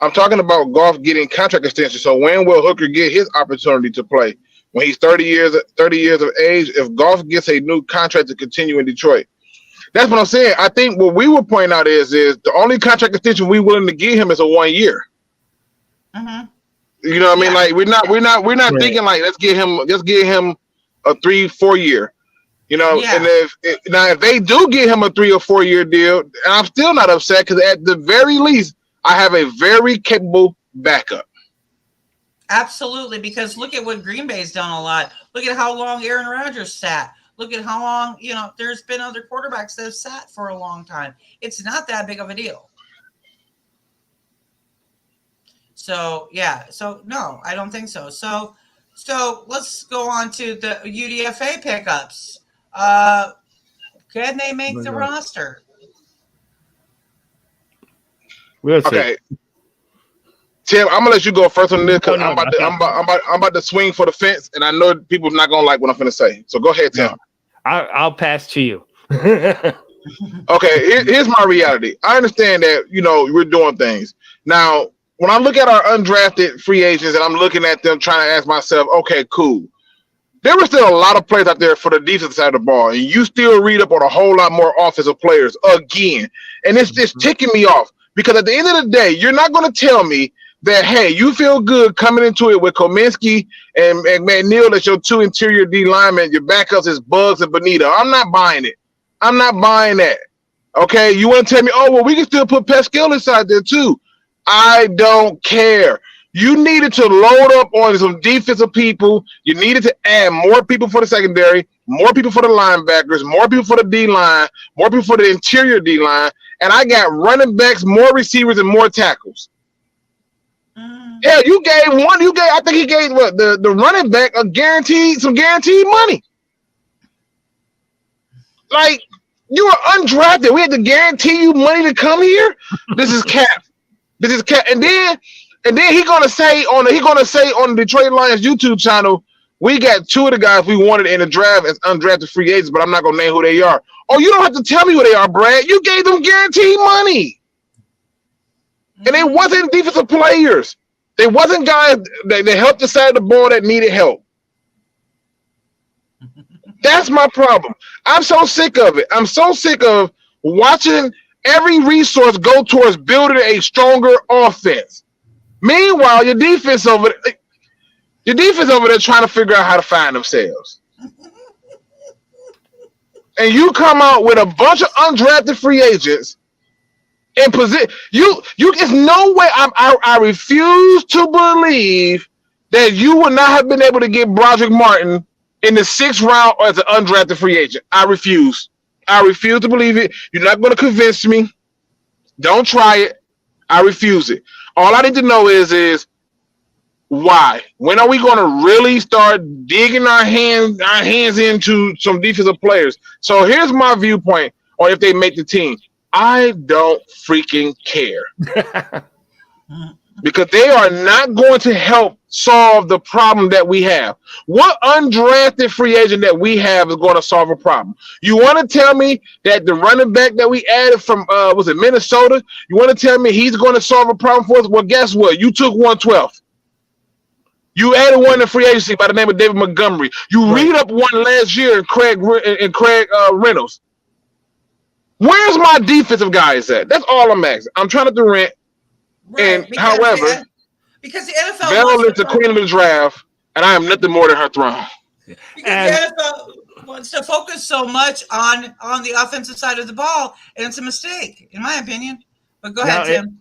I'm talking about Goff getting contract extension. So when will Hooker get his opportunity to play? When he's 30 years of age, if Goff gets a new contract to continue in Detroit. That's what I'm saying. I think what we were pointing out is the only contract extension we're willing to give him is a 1 year. Mm-hmm. You know what I mean? Like we're not thinking like let's get him a 3-4 year. And if they do get him a 3 or 4 year deal, and I'm still not upset because at the very least I have a very capable backup. Absolutely, because look at what Green Bay's done a lot. Look at how long Aaron Rodgers sat. Look at how long, there's been other quarterbacks that have sat for a long time. It's not that big of a deal. So, no, I don't think so. So let's go on to the UDFA pickups. Can they make the roster? We'll see. Okay. Tim, I'm gonna let you go first on this because I'm about to swing for the fence, and I know people are not gonna like what I'm gonna say. So go ahead, Tim. No, I'll pass to you. Okay, here's my reality. I understand that we're doing things now. When I look at our undrafted free agents and I'm looking at them, trying to ask myself, okay, cool. There were still a lot of players out there for the defensive side of the ball, and you still read up on a whole lot more offensive players again, and it's just ticking me off because at the end of the day, you're not going to tell me that, hey, you feel good coming into it with Kominski and McNeil as your 2 interior D linemen. Your backups is Bugs and Bonita. I'm not buying it. I'm not buying that. Okay, you want to tell me, oh, well, we can still put Pascal inside there too. I don't care. You needed to load up on some defensive people. You needed to add more people for the secondary, more people for the linebackers, more people for the D-line, more people for the interior D-line, and I got running backs, more receivers, and more tackles. Yeah, I think he gave the running back some guaranteed money. Like, you were undrafted. We had to guarantee you money to come here. This is cap. And then he's gonna say on the Detroit Lions YouTube channel, we got 2 of the guys we wanted in the draft as undrafted free agents, but I'm not gonna name who they are. Oh, you don't have to tell me who they are, Brad. You gave them guaranteed money. And they wasn't defensive players. They wasn't guys that helped the side of the ball that needed help. That's my problem. I'm so sick of it. I'm so sick of watching every resource go towards building a stronger offense. Meanwhile, your defense over there trying to figure out how to find themselves. And you come out with a bunch of undrafted free agents in position. It's no way. I refuse to believe that you would not have been able to get Broderick Martin in the 6th round as an undrafted free agent. I refuse. I refuse to believe it. You're not going to convince me. Don't try it. I refuse it. All I need to know is why. When are we going to really start digging our hands into some defensive players? So here's my viewpoint on if they make the team. I don't freaking care. because they are not going to help solve the problem that we have. What undrafted free agent that we have is going to solve a problem? You want to tell me that the running back that we added from was it Minnesota? You want to tell me he's going to solve a problem for us? Well, guess what? You took 112th. You added one in free agency by the name of David Montgomery. You read up one last year in Craig Reynolds. Where's my defensive guys at? That's all I'm asking. I'm trying to do rent. Right, And however, because the NFL Bell is the queen of the draft, and I am nothing more than her throne. Because the NFL wants to focus so much on the offensive side of the ball, and it's a mistake, in my opinion. But go ahead, Tim.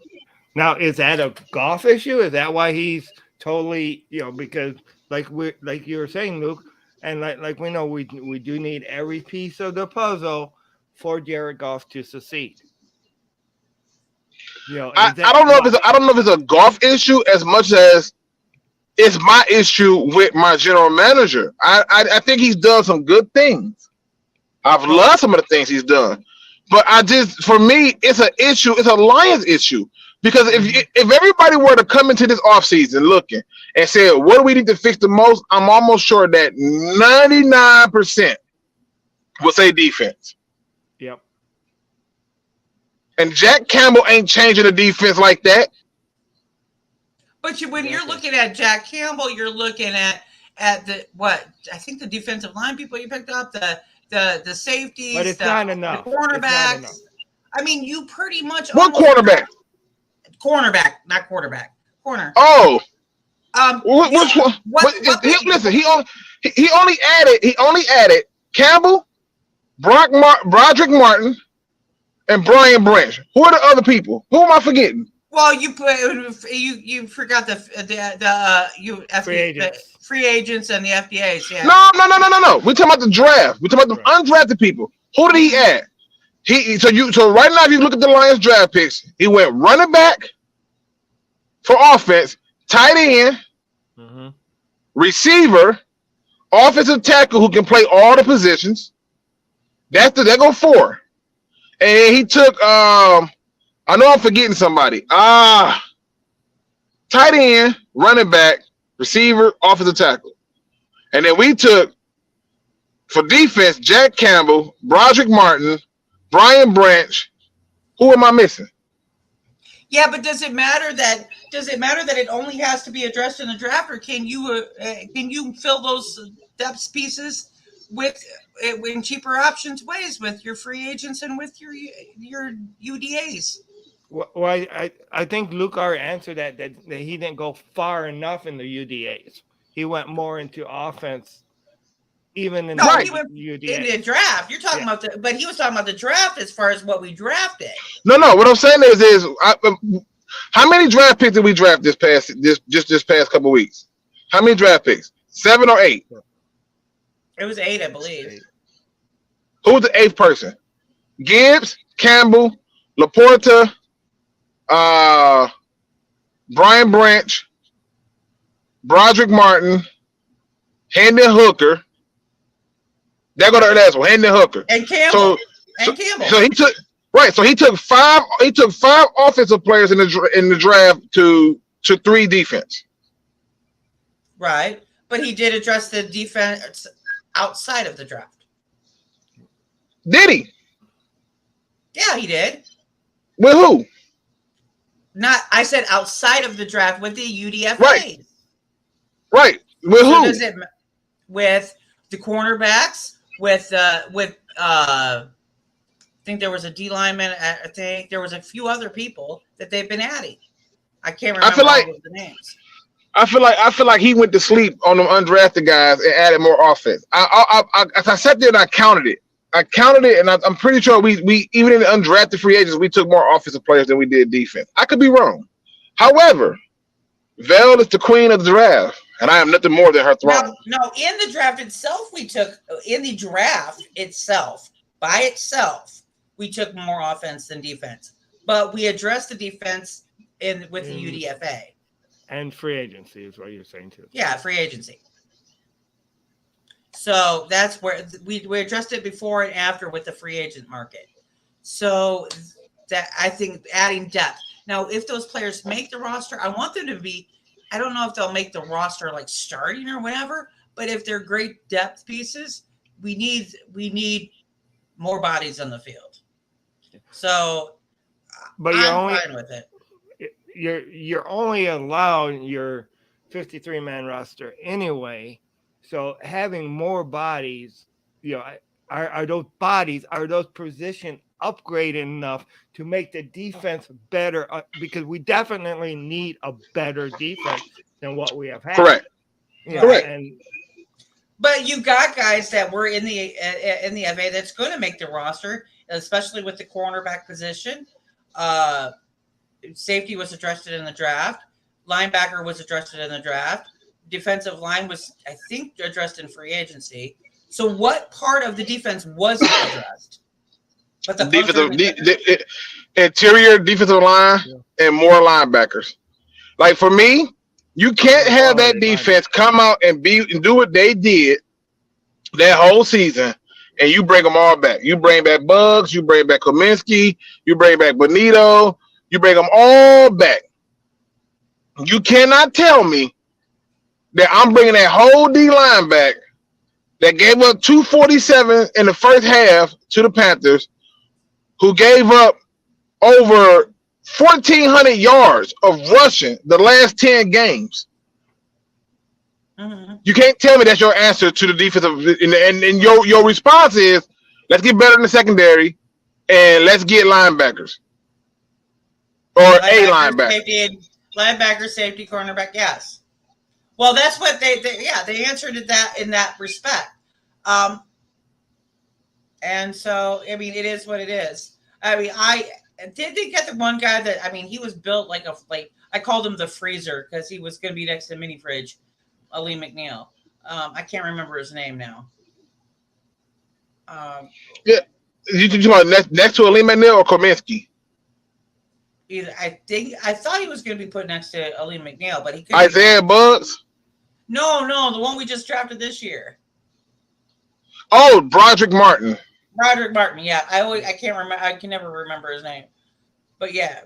Now, is that a Goff issue? Is that why he's totally, because like you were saying, Luke, and like we know we do need every piece of the puzzle for Jared Goff to succeed. I don't know if it's a Goff issue as much as it's my issue with my general manager. I think he's done some good things. I've loved some of the things he's done, but for me, it's an issue. It's a Lions issue. Because if everybody were to come into this offseason looking and say, what do we need to fix the most? I'm almost sure that 99% will say defense. Yep. And Jack Campbell ain't changing the defense like that. But when you're looking at Jack Campbell, you're looking at the I think the defensive line people you picked up, the safeties, but it's not enough. The cornerbacks. I mean, you pretty much what cornerback? Cornerback, not quarterback. Corner. Oh. Which one? Listen, he only added Campbell, Broderick Martin, and Brian Branch. Who are the other people? Who am I forgetting? Well, you forgot the free agents and the FBAs. Yeah. No. We're talking about the draft. We're talking about the undrafted people. Who did he add? So right now, if you look at the Lions draft picks, he went running back for offense, tight end, receiver, offensive tackle who can play all the positions. That go 4. And he took I know I'm forgetting somebody. Tight end, running back, receiver, offensive tackle. And then we took for defense Jack Campbell, Broderick Martin, Brian Branch. Who am I missing? Yeah, but does it matter that it only has to be addressed in the draft, or can you fill those depth pieces in cheaper options ways with your free agents and with your UDAs? Well, I think Luke already answered that he didn't go far enough in the UDAs. He went more into offense. Even in he went in the draft. You're talking about but he was talking about the draft as far as what we drafted. No. What I'm saying is how many draft picks did we draft this past couple weeks? How many draft picks? 7 or 8? It was 8, I believe. Who was the 8th person? Gibbs, Campbell, Laporta, Brian Branch, Broderick Martin, Handon Hooker. That go to the last one, Handon Hooker. And Campbell. Campbell. So he took 5 offensive players in the draft to 3 defense. Right. But he did address the defense outside of the draft. Did he? Yeah, he did. With who? I said outside of the draft with the UDFA. Right. With who? Does it with the cornerbacks? With I think there was a D lineman. I think there was a few other people that they've been adding. I can't remember all of the names. I feel like he went to sleep on them undrafted guys and added more offense. I sat there and I counted it. And I'm pretty sure we even in the undrafted free agents we took more offensive players than we did defense. I could be wrong. However, Vel is the queen of the draft, and I am nothing more than her throne. No, in the draft itself, by itself, we took more offense than defense, but we addressed the defense with the UDFA. And free agency is what you're saying too. Yeah, free agency. So that's where we addressed it before and after with the free agent market. So that I think adding depth. Now, if those players make the roster, I want them to be. I don't know if they'll make the roster like starting or whatever, but if they're great depth pieces, we need more bodies on the field. So, But I'm fine with it. You're only allowed your 53-man roster anyway. So having more bodies, are those positions upgraded enough to make the defense better? Because we definitely need a better defense than what we have had. Correct. Correct. But you got guys that were in the FA that's going to make the roster, especially with the cornerback position. Safety was addressed in the draft. Linebacker was addressed in the draft. Defensive line was, I think, addressed in free agency. So what part of the defense wasn't addressed? But the interior defensive line and more linebackers. Like for me, you can't have that defense come out and do what they did that whole season, and you bring them all back. You bring back Bugs, you bring back Kaminsky, you bring back Bonito, you bring them all back. You cannot tell me that I'm bringing that whole D line back that gave up 247 in the first half to the Panthers, who gave up over 1,400 yards of rushing the last 10 games. Mm-hmm. You can't tell me that's your answer to the defensive, and your response is, let's get better in the secondary and let's get linebackers. Or a linebacker. Linebacker, safety, cornerback, yes. Well, that's what they answered it that in that respect. And so, I mean, it is what it is. I mean, did they get the one guy that, I mean, he was built like I called him the freezer because he was going to be next to mini fridge, Ali McNeil. I can't remember his name now. Yeah, you want next to Ali McNeil or Kaminsky? I thought he was going to be put next to Ali McNeil, but he could. Isaiah Bugs? No, the one we just drafted this year. Oh, Broderick Martin. Yeah. I can't remember. I can never remember his name. But yeah,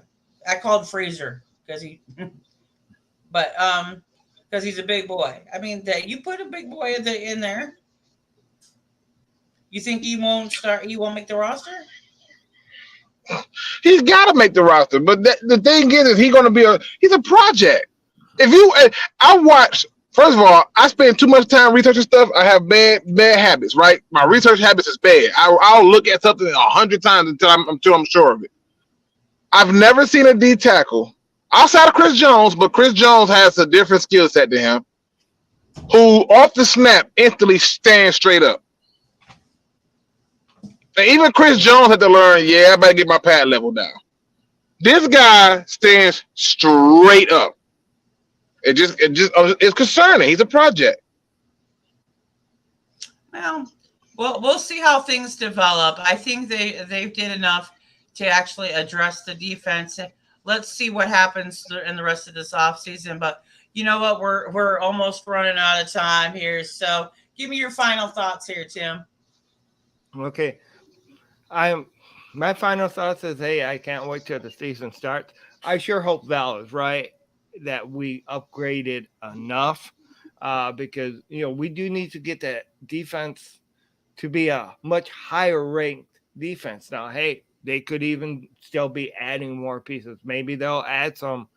I called Freezer because he's a big boy. I mean, you put a big boy in there. You think he won't start? He won't make the roster? He's got to make the roster, but the thing is he's going to be he's a project. I watch. First of all, I spend too much time researching stuff. I have bad habits, right? My research habits is bad. I'll look at something 100 times until I'm sure of it. I've never seen a D tackle outside of Chris Jones, but Chris Jones has a different skill set to him, who off the snap instantly stands straight up. And even Chris Jones had to learn, I better get my pad level down. This guy stands straight up. It's concerning. He's a project. Well, we'll see how things develop. I think they did enough to actually address the defense. Let's see what happens in the rest of this offseason. But you know what? We're almost running out of time here. So give me your final thoughts here, Tim. Okay. My final thoughts is, I can't wait till the season starts. I sure hope Val is right that we upgraded enough because we do need to get that defense to be a much higher ranked defense. Now, hey, they could even still be adding more pieces. Maybe they'll add some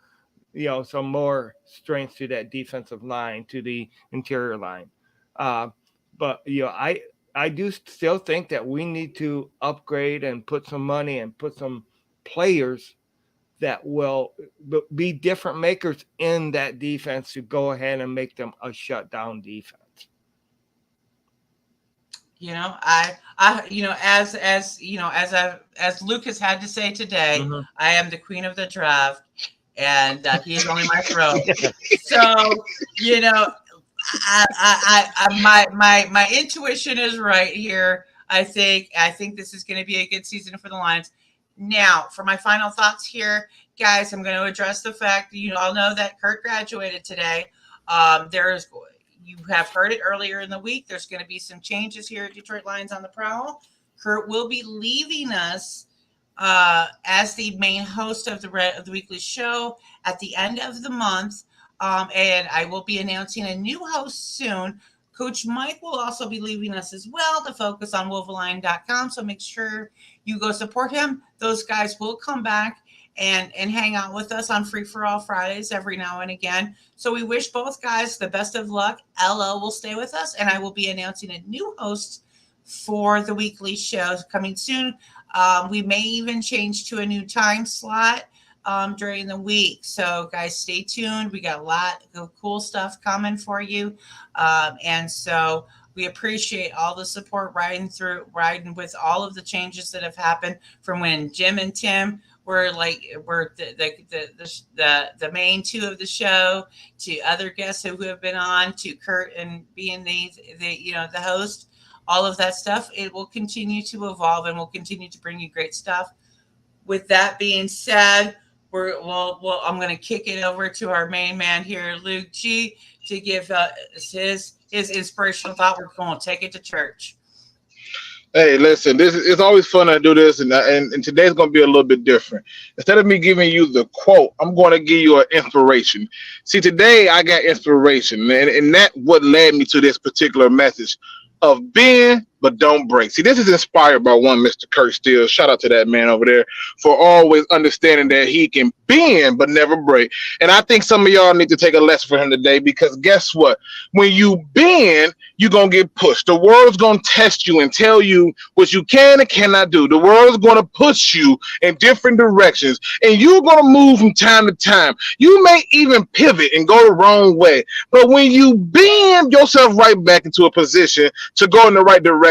more strength to that defensive line, to the interior line. But I do still think that we need to upgrade and put some money and put some players that will be different makers in that defense to go ahead and make them a shutdown defense. As Lucas had to say today, mm-hmm. I am the queen of the draft, and he is only my throne. So, my intuition is right here. I think this is going to be a good season for the Lions. Now, for my final thoughts here, guys, I'm going to address the fact that you all know that Kurt graduated today. You have heard it earlier in the week. There's going to be some changes here at Detroit Lions on the Prowl. Kurt will be leaving us as the main host of the weekly show at the end of the month. And I will be announcing a new host soon. Coach Mike will also be leaving us as well to focus on wolverine.com. So make sure you go support him. Those guys will come back and hang out with us on Free for All Fridays every now and again. So we wish both guys the best of luck. LO will stay with us, and I will be announcing a new host for the weekly show coming soon. We may even change to a new time slot during the week. So guys, stay tuned. We got a lot of cool stuff coming for you. And so we appreciate all the support riding with all of the changes that have happened from when Jim and Tim were the main two of the show, to other guests who have been on, to Kurt and being the host. All of that stuff, it will continue to evolve, and we'll continue to bring you great stuff. With that being said, I'm going to kick it over to our main man here, Luke G, to give his inspirational thought. We're going to take it to church. Hey, listen, it's always fun to do this, and today's going to be a little bit different. Instead of me giving you the quote, I'm going to give you an inspiration. See, today I got inspiration, and that's what led me to this particular message of being but don't break. See, this is inspired by one Mr. Kurt Steele. Shout out to that man over there for always understanding that he can bend but never break. And I think some of y'all need to take a lesson from him today, because guess what? When you bend, you're going to get pushed. The world's going to test you and tell you what you can and cannot do. The world is going to push you in different directions, and you're going to move from time to time. You may even pivot and go the wrong way. But when you bend yourself right back into a position to go in the right direction,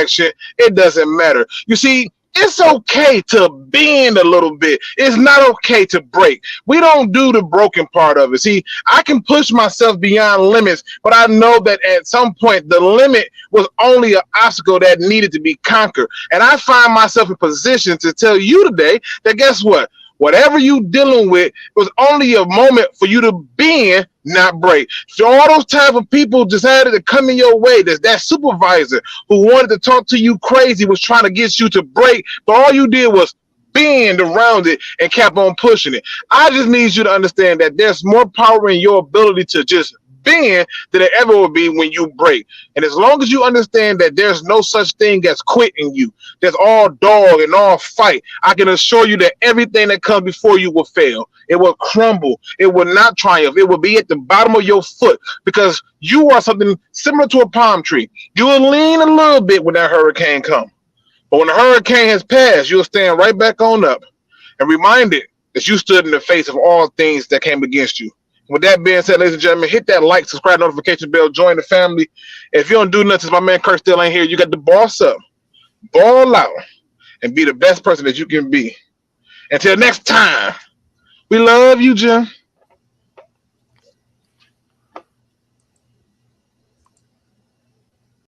it doesn't matter. You see, it's okay to bend a little bit. It's not okay to break. We don't do the broken part of it. See, I can push myself beyond limits, but I know that at some point the limit was only an obstacle that needed to be conquered. And I find myself in position to tell you today that guess what? Whatever you dealing with, it was only a moment for you to bend, not break. So all those type of people decided to come in your way. There's that supervisor who wanted to talk to you crazy, was trying to get you to break, but all you did was bend around it and kept on pushing it. I just need you to understand that there's more power in your ability to just bend than it ever will be when you break. And as long as you understand that there's no such thing as quit in you, there's all dog and all fight, I can assure you that everything that comes before you will fail. It will crumble. It will not triumph. It will be at the bottom of your foot, because you are something similar to a palm tree. You will lean a little bit when that hurricane comes. But when the hurricane has passed, you'll stand right back on up and reminded that you stood in the face of all things that came against you. With that being said, ladies and gentlemen, hit that like, subscribe, notification bell, join the family. If you don't do nothing, my man Kurt still ain't here, you got to boss up, ball out, and be the best person that you can be. Until next time, we love you, Jim.